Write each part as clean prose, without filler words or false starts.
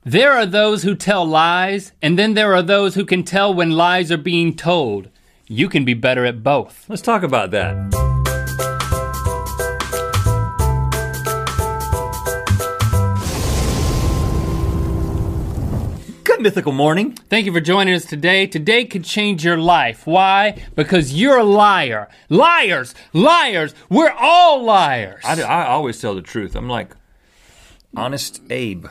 There are those who tell lies, and then there are those who can tell when lies are being told. You can be better at both. Let's talk about that. Good mythical morning. Thank you for joining us today. Today could change your life. Why? Because you're a liar. Liars! Liars! We're all liars! I always tell the truth. I'm like Honest Abe.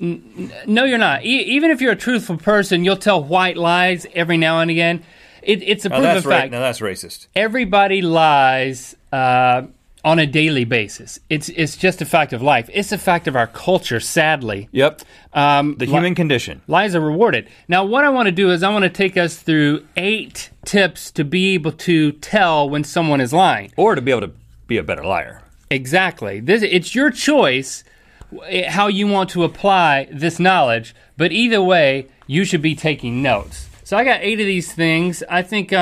No, you're not. Even if you're a truthful person, you'll tell white lies every now and again. It's a proven fact. Now that's racist. Everybody lies on a daily basis. It's just a fact of life. It's a fact of our culture, sadly. Yep. The human condition. Lies are rewarded. Now, what I want to do is I want to take us through 8 tips to be able to tell when someone is lying. Or to be able to be a better liar. Exactly. It's your choice how you want to apply this knowledge, but either way, you should be taking notes. So I got 8 of these things. I think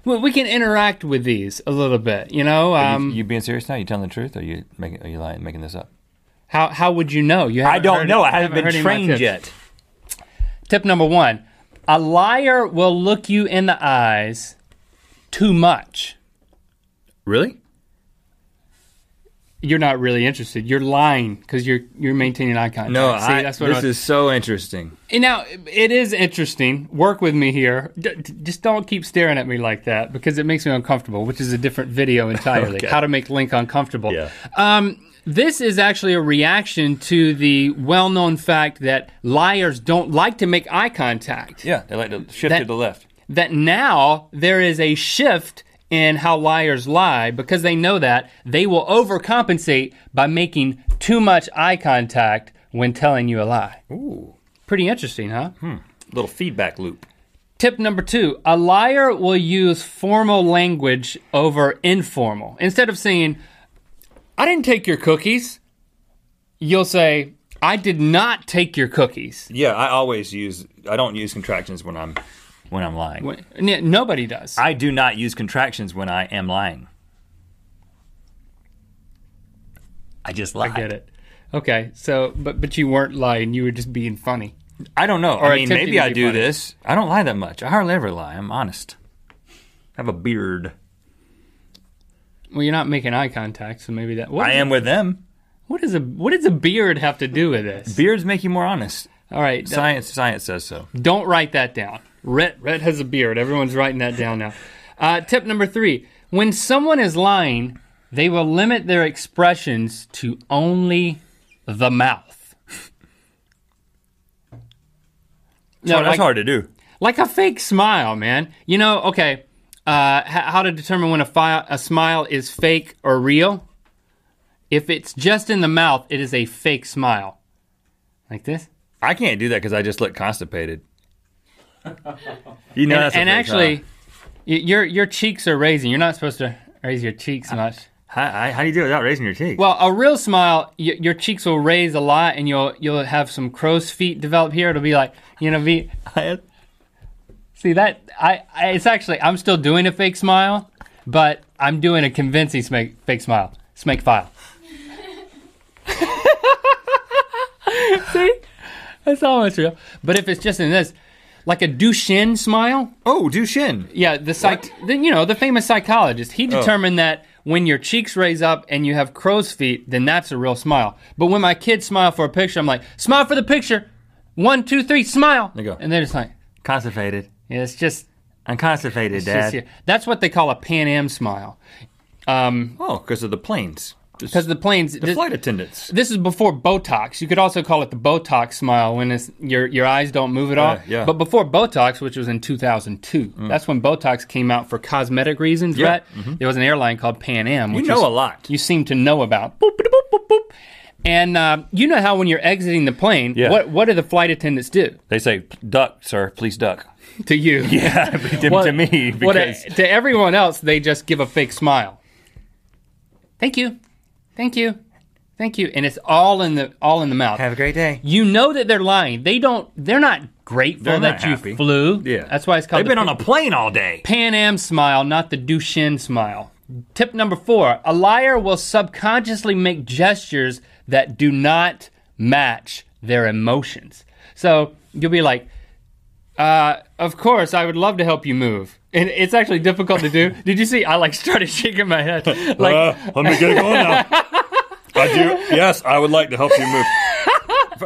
we can interact with these a little bit, you know? You being serious now? You telling the truth, or are you lying, making this up? How would you know? I don't know. I haven't been trained yet. Tip number 1, a liar will look you in the eyes too much. Really? You're not really interested. You're lying because you're maintaining eye contact. No, this is so interesting. And now, it is interesting. Work with me here. Just don't keep staring at me like that because it makes me uncomfortable, which is a different video entirely. Okay. How to make Link uncomfortable. Yeah. This is actually a reaction to the well-known fact that liars don't like to make eye contact. Yeah, they like to shift to the left. That now there is a shift in how liars lie because they know that they will overcompensate by making too much eye contact when telling you a lie. Ooh. Pretty interesting, huh? Little feedback loop. Tip number 2, a liar will use formal language over informal. Instead of saying, I didn't take your cookies, you'll say, I did not take your cookies. Yeah, I don't use contractions when I'm lying. Nobody does. I do not use contractions when I am lying. I just lied. I get it. Okay, so, but you weren't lying, you were just being funny. I don't know. Or I mean, maybe I do funny. this. I don't lie that much. I hardly ever lie. I'm honest. I have a beard. Well, you're not making eye contact, so maybe that... I am with them. What does a beard have to do with this? Beards make you more honest. All right. Science says so. Don't write that down. Rhett has a beard. Everyone's writing that down now. Tip number 3. When someone is lying, they will limit their expressions to only the mouth. No, that's hard to do. Like a fake smile, man. You know, okay, how to determine when a smile is fake or real? If it's just in the mouth, it is a fake smile. Like this. I can't do that because I just look constipated. You know, that's and actually, your cheeks are raising. You're not supposed to raise your cheeks much. How do you do it without raising your cheeks? Well, a real smile, your cheeks will raise a lot, and you'll have some crow's feet develop here. It'll be like, see that? It's actually, I'm still doing a fake smile, but I'm doing a convincing fake smile. Smake file. See? That's almost real. But if it's just in this, like a Duchenne smile. Oh, Duchenne. Yeah, the famous psychologist. He determined that when your cheeks raise up and you have crow's feet, then that's a real smile. But when my kids smile for a picture, I'm like, smile for the picture. 1, 2, 3, smile. There you go. And they're just like, constipated. Yeah, it's just. I'm constipated, Dad. That's what they call a Pan Am smile. Because of the planes. Because the planes, the flight attendants. This is before Botox. You could also call it the Botox smile when your eyes don't move at all. Yeah. But before Botox, which was in 2002, that's when Botox came out for cosmetic reasons, Rhett. Mm-hmm. There was an airline called Pan Am. Which a lot. You seem to know about. Boop, boop, boop, boop, boop. And you know how when you're exiting the plane, what do the flight attendants do? They say, duck, sir, please duck. To you. Yeah, to me. Because... to everyone else, they just give a fake smile. Thank you. Thank you. Thank you. And it's all in the mouth. Have a great day. You know that they're lying. They're not grateful that you flew. Yeah. That's why it's called They've been on a plane all day. Pan Am smile, not the Duchenne smile. Tip number 4, a liar will subconsciously make gestures that do not match their emotions. So you'll be like, of course, I would love to help you move. And it's actually difficult to do. Did you see? I like started shaking my head. Like, let me get it going now. I do. Yes, I would like to help you move.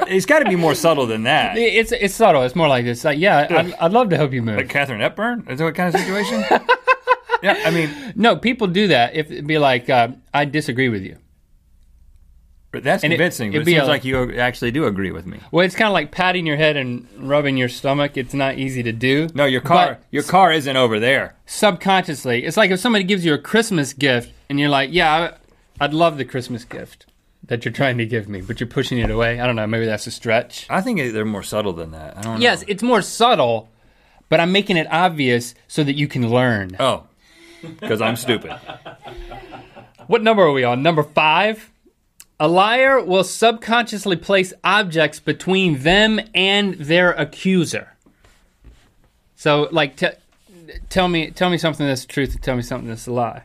It's got to be more subtle than that. It's subtle. It's more like this. Like, yeah, I'd love to help you move. Like Catherine Hepburn? Is that what kind of situation? Yeah, I mean. No, people do that. If it'd be like, I disagree with you. But that's convincing. But it seems like you actually do agree with me. Well, it's kind of like patting your head and rubbing your stomach. It's not easy to do. No, your car isn't over there. Subconsciously, it's like if somebody gives you a Christmas gift and you're like, yeah, I'd love the Christmas gift that you're trying to give me, but you're pushing it away. I don't know, maybe that's a stretch. I think they're more subtle than that. I don't know. Yes, it's more subtle, but I'm making it obvious so that you can learn. Oh, because I'm stupid. What number are we on? Number 5? A liar will subconsciously place objects between them and their accuser. So, like, tell me something that's the truth and tell me something that's a lie.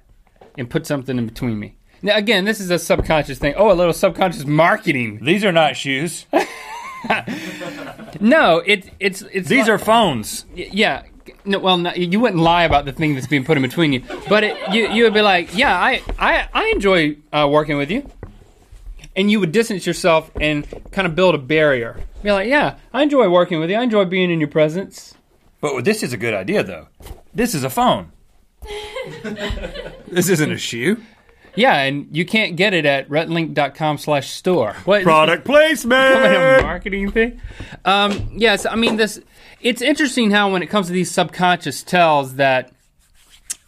And put something in between me. Now, again, this is a subconscious thing. Oh, a little subconscious marketing. These are not shoes. No, it's These are phones. Yeah. No, well, no, you wouldn't lie about the thing that's being put in between you. But you would be like, yeah, I enjoy working with you. And you would distance yourself and kind of build a barrier. Be like, yeah, I enjoy working with you. I enjoy being in your presence. But this is a good idea, though. This is a phone. This isn't a shoe. Yeah, and you can't get it at rhettlink.com/store. What? Product placement! A marketing thing? Yes, I mean, it's interesting how when it comes to these subconscious tells that,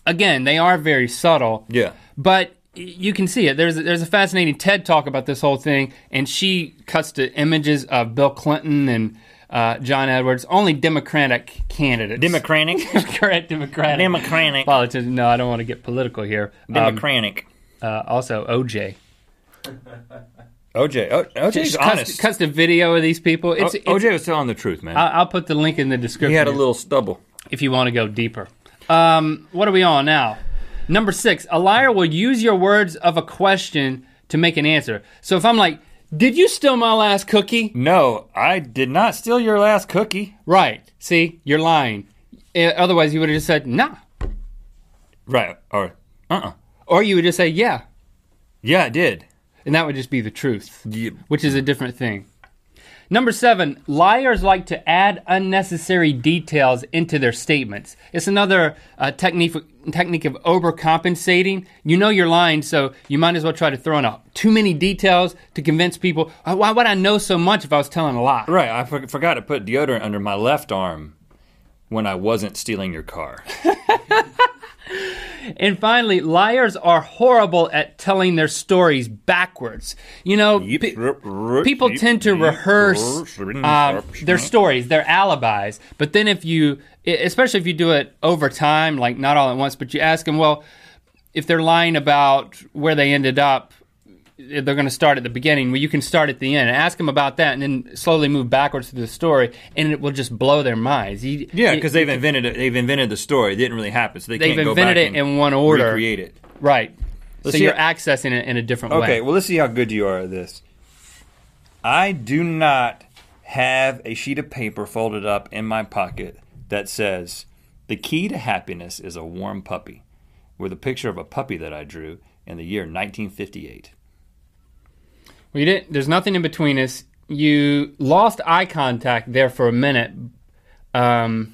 again, they are very subtle. Yeah. But you can see it. There's a fascinating TED Talk about this whole thing, and she cuts to images of Bill Clinton and John Edwards, only Democratic candidates. Democratic? Correct, Democratic. Democratic. Politicians. No, I don't want to get political here. Democratic. Also, OJ. OJ's honest. Cuts the video of these people. OJ was telling the truth, man. I'll put the link in the description. He had a little stubble. If you want to go deeper. What are we on now? Number 6, a liar will use your words of a question to make an answer. So if I'm like, did you steal my last cookie? No, I did not steal your last cookie. Right. See, you're lying. Otherwise, you would have just said, nah. Right. Or, Or you would just say, yeah. Yeah, I did. And that would just be the truth, Yep. Which is a different thing. Number 7, liars like to add unnecessary details into their statements. It's another technique of overcompensating. You know you're lying, so you might as well try to throw in too many details to convince people. Why would I know so much if I was telling a lie? Right, I forgot to put deodorant under my left arm when I wasn't stealing your car. And finally, liars are horrible at telling their stories backwards. You know, people tend to rehearse their stories, their alibis. But then especially if you do it over time, like not all at once, but you ask them, well, if they're lying about where they ended up, they're going to start at the beginning. Well, you can start at the end. Ask them about that and then slowly move backwards to the story, and it will just blow their minds. Yeah, because they've invented it. They've invented the story. It didn't really happen, so they've invented it in one order. Recreate it. Right. So you're accessing it in a different way. Okay, well, let's see how good you are at this. I do not have a sheet of paper folded up in my pocket that says, "The key to happiness is a warm puppy," with a picture of a puppy that I drew in the year 1958. Well, you didn't. There's nothing in between us. You lost eye contact there for a minute. I'd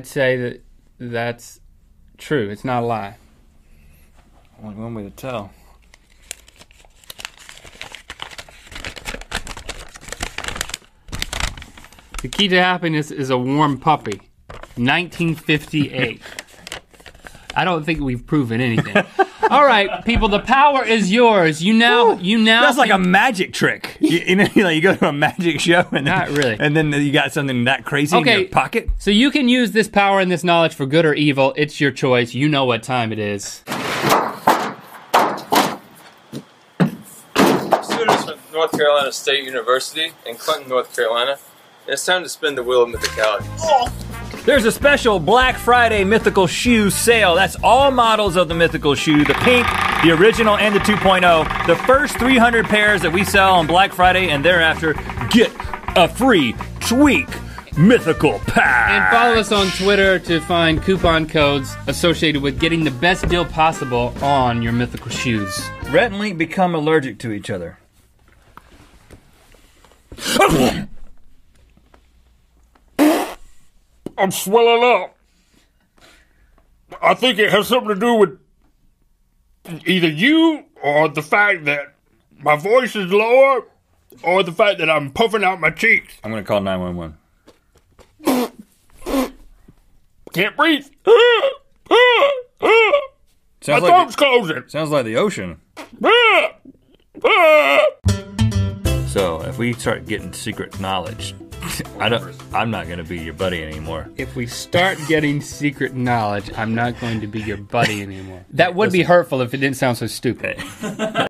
say that's true. It's not a lie. Only one way to tell. The key to happiness is a warm puppy. 1958. I don't think we've proven anything. All right, people, the power is yours. You now. That's like a magic trick. You know, you go to a magic show and not really. And then you got something that crazy in your pocket. So you can use this power and this knowledge for good or evil. It's your choice. You know what time it is. Students from North Carolina State University in Clinton, North Carolina. And it's time to spin the wheel of mythicality. There's a special Black Friday mythical shoe sale. That's all models of the mythical shoe, the pink, the original, and the 2.0. The first 300 pairs that we sell on Black Friday and thereafter get a free Tweak mythical pack. And follow us on Twitter to find coupon codes associated with getting the best deal possible on your mythical shoes. Rhett and Link become allergic to each other. I'm swelling up. I think it has something to do with either you or the fact that my voice is lower or the fact that I'm puffing out my cheeks. I'm going to call 911. Can't breathe. My Sounds throat's closing. Sounds like the ocean. So, if we start getting secret knowledge, I'm not going to be your buddy anymore. If we start getting secret knowledge, I'm not going to be your buddy anymore. That would be hurtful if it didn't sound so stupid.